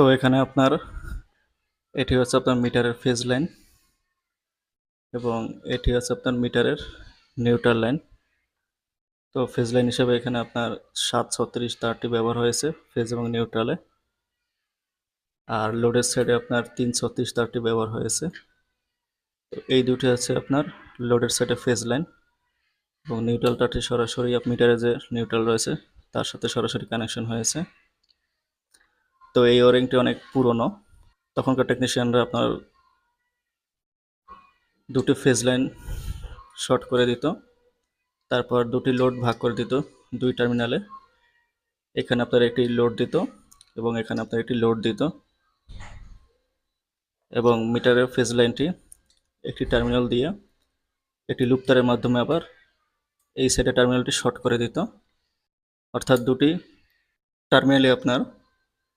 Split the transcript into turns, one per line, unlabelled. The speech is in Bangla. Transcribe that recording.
তো এখানে আপনার এটি হচ্ছে আপনার মিটারের ফেজ লাইন এবং এটি হচ্ছে আপনার মিটারের নিউট্রাল লাইন। তো ফেজ লাইন হিসেবে এখানে আপনার 736 তারটি ব্যবহার হয়েছে ফেজ এবং নিউট্রালে, আর লোডের সাইডে আপনার 336 তারটি ব্যবহার হয়েছে। তো এই দুটি হচ্ছে আপনার লোডের সাইডে ফেজ লাইন এবং নিউট্রাল তারটি সরাসরি মিটারে যে নিউট্রাল রয়েছে তার সাথে সরাসরি কানেকশন হয়েছে। তো এই ওয়ারিংটি অনেক পুরনো, তখনকার টেকনিশিয়ানরা আপনার দুটি ফেজ লাইন শর্ট করে দিত, তারপর দুটি লোড ভাগ করে দিত দুই টার্মিনালে। এখানে আপনার একটি লোড দিত এবং এখানে আপনার একটি লোড দিত, এবং মিটারের ফেজ লাইনটি একটি টার্মিনাল দিয়ে একটি লুপ তারের মাধ্যমে আবার এই সাইডে টার্মিনালটি শর্ট করে দিত। অর্থাৎ দুটি টার্মিনালে আপনার